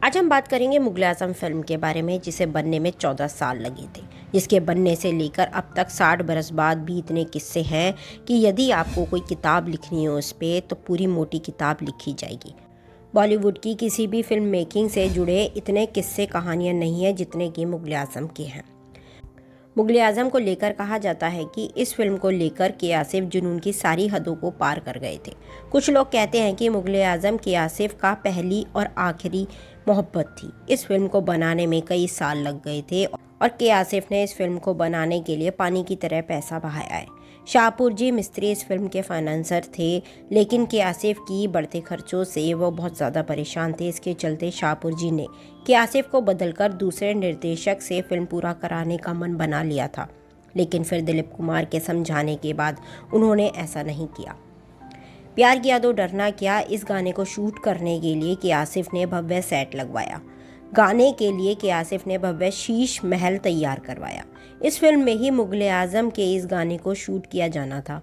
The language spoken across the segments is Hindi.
आज हम बात करेंगे मुग़ल-ए-आज़म फिल्म के बारे में, जिसे बनने में 14 साल लगे थे। जिसके बनने से लेकर अब तक 60 बरस बाद भी इतने किस्से हैं कि यदि आपको कोई किताब लिखनी हो उस पे तो पूरी मोटी किताब लिखी जाएगी। बॉलीवुड की किसी भी फिल्म मेकिंग से जुड़े इतने किस्से कहानियाँ नहीं हैं जितने कि मुग़ल-ए-आज़म के हैं। मुग़ल-ए-आज़म को लेकर कहा जाता है कि इस फिल्म को लेकर के आसिफ जुनून की सारी हदों को पार कर गए थे। कुछ लोग कहते हैं कि मुग़ल-ए-आज़म के आसिफ का पहली और आखिरी मोहब्बत थी। इस फिल्म को बनाने में कई साल लग गए थे और के आसिफ ने इस फिल्म को बनाने के लिए पानी की तरह पैसा बहाया है। शाहपुर जी मिस्त्री इस फिल्म के फाइनेंसर थे, लेकिन के आसिफ की बढ़ते खर्चों से वो बहुत ज़्यादा परेशान थे। इसके चलते शाहपुर जी ने के आसिफ को बदलकर दूसरे निर्देशक से फिल्म पूरा कराने का मन बना लिया था, लेकिन फिर दिलीप कुमार के समझाने के बाद उन्होंने ऐसा नहीं किया। प्यार किया तो डरना क्या, इस गाने को शूट करने के लिए के आसिफ ने भव्य सेट लगवाया। गाने के लिए के आसिफ ने भव्य शीश महल तैयार करवाया। इस फिल्म में ही मुग़ल-ए-आज़म के इस गाने को शूट किया जाना था।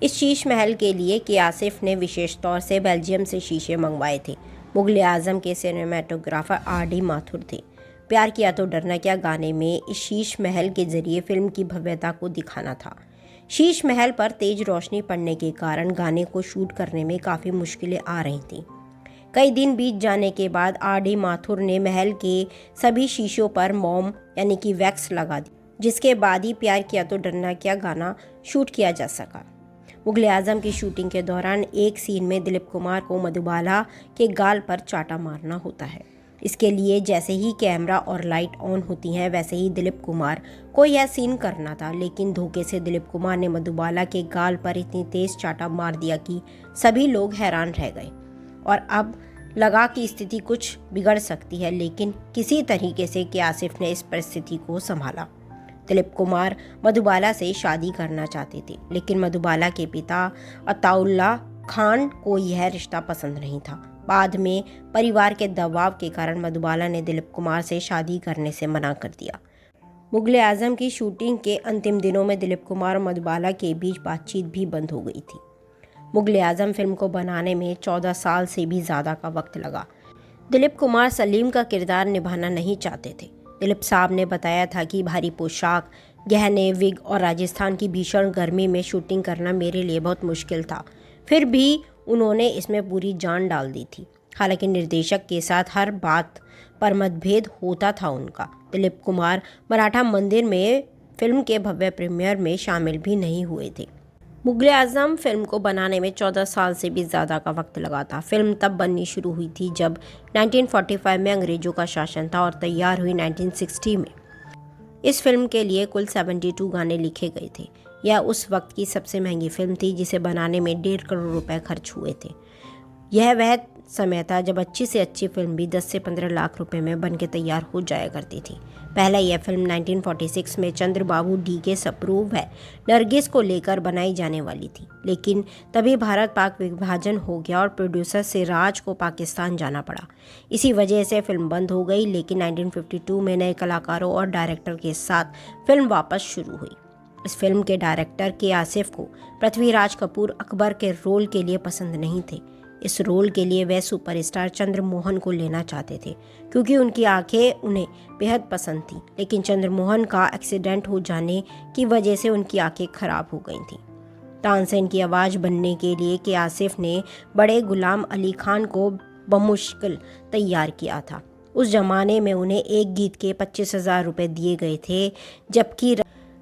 इस शीश महल के लिए के आसिफ ने विशेष तौर से बेल्जियम से शीशे मंगवाए थे। मुग़ल-ए-आज़म के सिनेमेटोग्राफर आर.डी. माथुर थे। प्यार किया तो डरना क्या गाने में इस शीश महल के जरिए फिल्म की भव्यता को दिखाना था। शीश महल पर तेज रोशनी पड़ने के कारण गाने को शूट करने में काफ़ी मुश्किलें आ रही थीं। कई दिन बीत जाने के बाद आर.डी. माथुर ने महल के सभी शीशों पर मोम यानी कि वैक्स लगा दी, जिसके बाद ही प्यार किया तो डरना क्या गाना शूट किया जा सका। मुग़ल-ए-आज़म की शूटिंग के दौरान एक सीन में दिलीप कुमार को मधुबाला के गाल पर चाटा मारना होता है। इसके लिए जैसे ही कैमरा और लाइट ऑन होती हैं वैसे ही दिलीप कुमार को यह सीन करना था, लेकिन धोखे से दिलीप कुमार ने मधुबाला के गाल पर इतनी तेज चाटा मार दिया कि सभी लोग हैरान रह गए और अब लगा कि स्थिति कुछ बिगड़ सकती है, लेकिन किसी तरीके से के आसिफ ने इस परिस्थिति को संभाला। दिलीप कुमार मधुबाला से शादी करना चाहते थे, लेकिन मधुबाला के पिता अताउल्ला खान को यह रिश्ता पसंद नहीं था। बाद में परिवार के दबाव के कारण मधुबाला ने दिलीप कुमार से शादी करने से मना कर दिया। मुग़ल-ए-आज़म की शूटिंग के अंतिम दिनों में दिलीप कुमार और मधुबाला के बीच बातचीत भी बंद हो गई थी। मुग़ल-ए-आज़म फिल्म को बनाने में 14 साल से भी ज़्यादा का वक्त लगा। दिलीप कुमार सलीम का किरदार निभाना नहीं चाहते थे। दिलीप साहब ने बताया था कि भारी पोशाक, गहने, विग और राजस्थान की भीषण गर्मी में शूटिंग करना मेरे लिए बहुत मुश्किल था। फिर भी उन्होंने इसमें पूरी जान डाल दी थी। हालांकि निर्देशक के साथ हर बात पर मतभेद होता था उनका। दिलीप कुमार मराठा मंदिर में फिल्म के भव्य प्रीमियर में शामिल भी नहीं हुए थे। मुग़ल-ए-आज़म फिल्म को बनाने में 14 साल से भी ज़्यादा का वक्त लगा था। फिल्म तब बननी शुरू हुई थी जब 1945 में अंग्रेज़ों का शासन था और तैयार हुई 1960 में। इस फिल्म के लिए कुल 72 गाने लिखे गए थे। यह उस वक्त की सबसे महंगी फिल्म थी, जिसे बनाने में 1.5 करोड़ रुपए खर्च हुए थे। यह वह समय था जब अच्छी से अच्छी फिल्म भी 10 से 15 लाख रुपए में बन के तैयार हो जाया करती थी। पहले यह फिल्म 1946 में चंद्रबाबू डी.के. सप्रू व नरगिस को लेकर बनाई जाने वाली थी, लेकिन तभी भारत पाक विभाजन हो गया और प्रोड्यूसर सिराज को पाकिस्तान जाना पड़ा। इसी वजह से फिल्म बंद हो गई, लेकिन 1952 में नए कलाकारों और डायरेक्टर के साथ फिल्म वापस शुरू हुई। इस फिल्म के डायरेक्टर के आसिफ को पृथ्वीराज कपूर अकबर के रोल के लिए पसंद नहीं थे। इस रोल के लिए वे सुपरस्टार चंद्रमोहन को लेना चाहते थे, क्योंकि उनकी आंखें उन्हें बेहद पसंद थीं, लेकिन चंद्रमोहन का एक्सीडेंट हो जाने की वजह से उनकी आंखें खराब हो गई थीं। तानसेन की आवाज़ बनने के लिए के आसिफ ने बड़े गुलाम अली खान को बमुश्किल तैयार किया था। उस जमाने में उन्हें एक गीत के 25,000 रुपये दिए गए थे, जबकि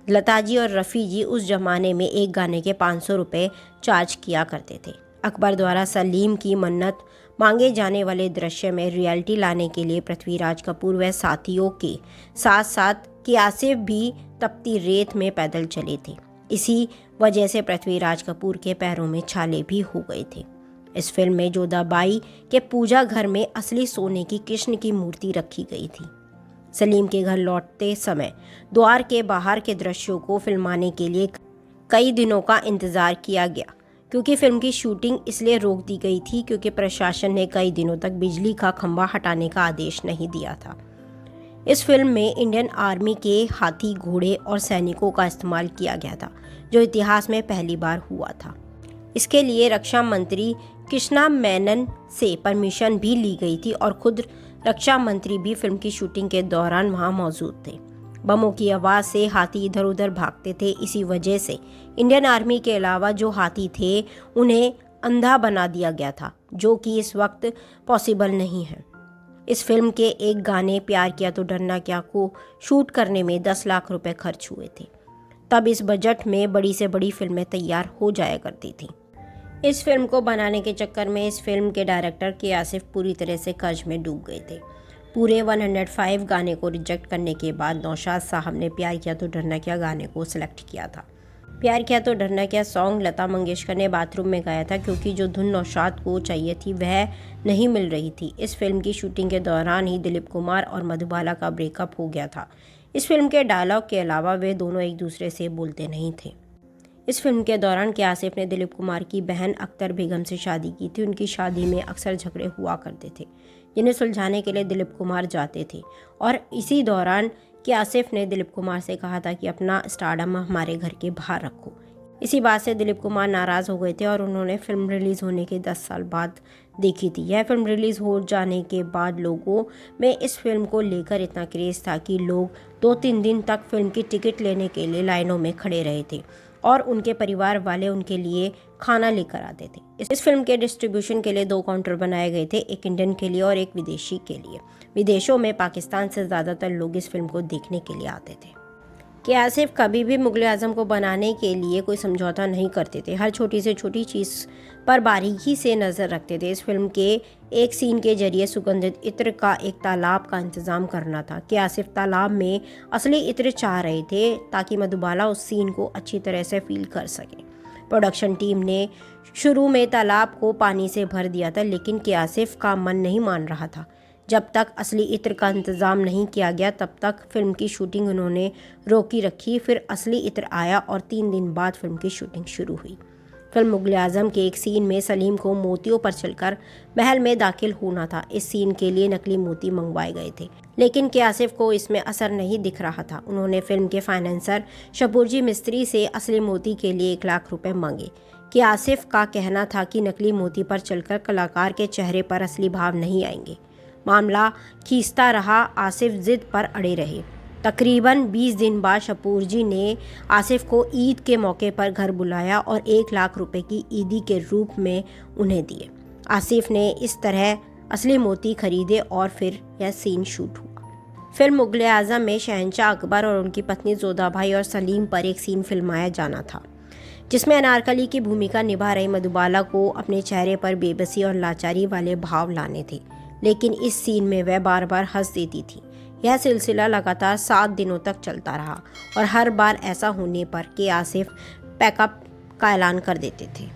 लताजी और रफ़ी जी उस जमाने में एक गाने के 500 रुपये चार्ज किया करते थे। अकबर द्वारा सलीम की मन्नत मांगे जाने वाले दृश्य में रियलिटी लाने के लिए पृथ्वीराज कपूर व साथियों के साथ साथ के आसिफ भी तपती रेत में पैदल चले थे। इसी वजह से पृथ्वीराज कपूर के पैरों में छाले भी हो गए थे। इस फिल्म में जोधाबाई के पूजा घर में असली सोने की कृष्ण की मूर्ति रखी गई थी। सलीम के घर लौटते समय द्वार के बाहर के दृश्यों को फिल्माने के लिए कई दिनों का इंतजार किया गया, क्योंकि फिल्म की शूटिंग इसलिए रोक दी गई थी क्योंकि प्रशासन ने कई दिनों तक बिजली का खंभा हटाने का आदेश नहीं दिया था। इस फिल्म में इंडियन आर्मी के हाथी, घोड़े और सैनिकों का इस्तेमाल किया गया था, जो इतिहास में पहली बार हुआ था। इसके लिए रक्षा मंत्री कृष्णा मेनन से परमिशन भी ली गई थी और खुद रक्षा मंत्री भी फिल्म की शूटिंग के दौरान वहां मौजूद थे। बमों की आवाज़ से हाथी इधर उधर भागते थे। इसी वजह से इंडियन आर्मी के अलावा जो हाथी थे उन्हें अंधा बना दिया गया था, जो कि इस वक्त पॉसिबल नहीं है। इस फिल्म के एक गाने प्यार किया तो डरना क्या को शूट करने में 10 लाख रुपए खर्च हुए थे। तब इस बजट में बड़ी से बड़ी फिल्में तैयार हो जाया करती थी। इस फिल्म को बनाने के चक्कर में इस फिल्म के डायरेक्टर के आसिफ पूरी तरह से कर्ज में डूब गए थे। पूरे 105 गाने को रिजेक्ट करने के बाद नौशाद साहब ने प्यार किया तो डरना क्या गाने को सिलेक्ट किया था। प्यार किया तो डरना क्या सॉन्ग लता मंगेशकर ने बाथरूम में गाया था, क्योंकि जो धुन नौशाद को चाहिए थी वह नहीं मिल रही थी। इस फिल्म की शूटिंग के दौरान ही दिलीप कुमार और मधुबाला का ब्रेकअप हो गया था। इस फिल्म के डायलॉग के अलावा वे दोनों एक दूसरे से बोलते नहीं थे। इस फिल्म के दौरान के आसिफ ने दिलीप कुमार की बहन अख्तर बेगम से शादी की थी। उनकी शादी में अक्सर झगड़े हुआ करते थे, जिन्हें सुलझाने के लिए दिलीप कुमार जाते थे। और इसी दौरान के आसिफ ने दिलीप कुमार से कहा था कि अपना स्टारडम हमारे घर के बाहर रखो। इसी बात से दिलीप कुमार नाराज़ हो गए थे और उन्होंने फिल्म रिलीज़ होने के 10 साल बाद देखी थी। यह फिल्म रिलीज़ हो जाने के बाद लोगों में इस फिल्म को लेकर इतना क्रेज़ था कि लोग 2-3 दिन तक फिल्म की टिकट लेने के लिए लाइनों में खड़े रहे थे और उनके परिवार वाले उनके लिए खाना लेकर आते थे। इस फिल्म के डिस्ट्रीब्यूशन के लिए 2 काउंटर बनाए गए थे, एक इंडियन के लिए और एक विदेशी के लिए। विदेशों में पाकिस्तान से ज़्यादातर लोग इस फिल्म को देखने के लिए आते थे। कि आसिफ कभी भी मुग़ल आज़म को बनाने के लिए कोई समझौता नहीं करते थे। हर छोटी से छोटी चीज़ पर बारीकी से नज़र रखते थे। इस फिल्म के एक सीन के जरिए सुगंधित इत्र का एक तालाब का इंतज़ाम करना था कि आसिफ तालाब में असली इत्र चाह रहे थे ताकि मधुबाला उस सीन को अच्छी तरह से फील कर सके। प्रोडक्शन टीम ने शुरू में तालाब को पानी से भर दिया था, लेकिन कि आसिफ का मन नहीं मान रहा था। जब तक असली इत्र का इंतज़ाम नहीं किया गया तब तक फिल्म की शूटिंग उन्होंने रोकी रखी। फिर असली इत्र आया और 3 दिन बाद फिल्म की शूटिंग शुरू हुई। फिल्म मुग़ल आज़म के एक सीन में सलीम को मोतियों पर चलकर महल में दाखिल होना था। इस सीन के लिए नकली मोती मंगवाए गए थे, लेकिन के आसिफ को इसमें असर नहीं दिख रहा था। उन्होंने फिल्म के फाइनेंसर शपूरजी मिस्त्री से असली मोती के लिए 1 लाख रुपए मांगे। कि आसिफ का कहना था कि नकली मोती पर चलकर कलाकार के चेहरे पर असली भाव नहीं आएंगे। मामला खींचता रहा, आसिफ जिद पर अड़े रहे। तकरीबन 20 दिन बाद शपूर जी ने आसिफ को ईद के मौके पर घर बुलाया और 1 लाख रुपए की ईदी के रूप में उन्हें दिए। आसिफ ने इस तरह असली मोती खरीदे और फिर यह सीन शूट हुआ। फिल्म मुग़ल आज़म में शहंशाह अकबर और उनकी पत्नी जोधा भाई और सलीम पर एक सीन फिल्माया जाना था, जिसमें अनारकली की भूमिका निभा रही मधुबाला को अपने चेहरे पर बेबसी और लाचारी वाले भाव लाने थे, लेकिन इस सीन में वह बार बार हंस देती थी। यह सिलसिला लगातार 7 दिनों तक चलता रहा और हर बार ऐसा होने पर के आसिफ पैकअप का ऐलान कर देते थे।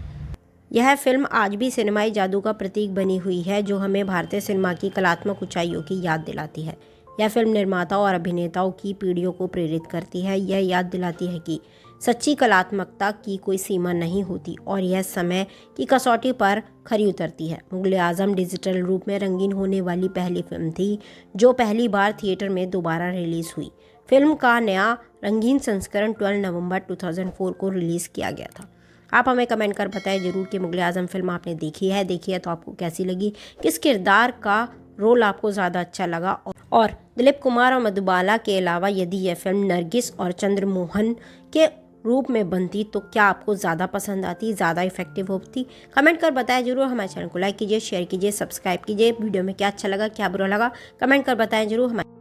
यह फिल्म आज भी सिनेमाई जादू का प्रतीक बनी हुई है, जो हमें भारतीय सिनेमा की कलात्मक ऊंचाइयों की याद दिलाती है। यह फिल्म निर्माताओं और अभिनेताओं की पीढ़ियों को प्रेरित करती है। यह याद दिलाती है कि सच्ची कलात्मकता की कोई सीमा नहीं होती और यह समय की कसौटी पर खरी उतरती है। मुग़ल आज़म डिजिटल रूप में रंगीन होने वाली पहली फिल्म थी जो पहली बार थिएटर में दोबारा रिलीज़ हुई। फिल्म का नया रंगीन संस्करण 12 नवंबर 2004 को रिलीज़ किया गया था। आप हमें कमेंट कर बताएं ज़रूर कि मुग़ल आज़म फिल्म आपने देखी है तो आपको कैसी लगी, किस किरदार का रोल आपको ज़्यादा अच्छा लगा, और दिलीप कुमार और मधुबाला के अलावा यदि यह फिल्म नरगिस और चंद्रमोहन के रूप में बनती तो क्या आपको ज़्यादा पसंद आती, ज़्यादा इफेक्टिव होती। कमेंट कर बताएं जरूर। हमारे चैनल को लाइक कीजिए, शेयर कीजिए, सब्सक्राइब कीजिए। वीडियो में क्या अच्छा लगा, क्या बुरा लगा, कमेंट कर बताएं जरूर। हमारे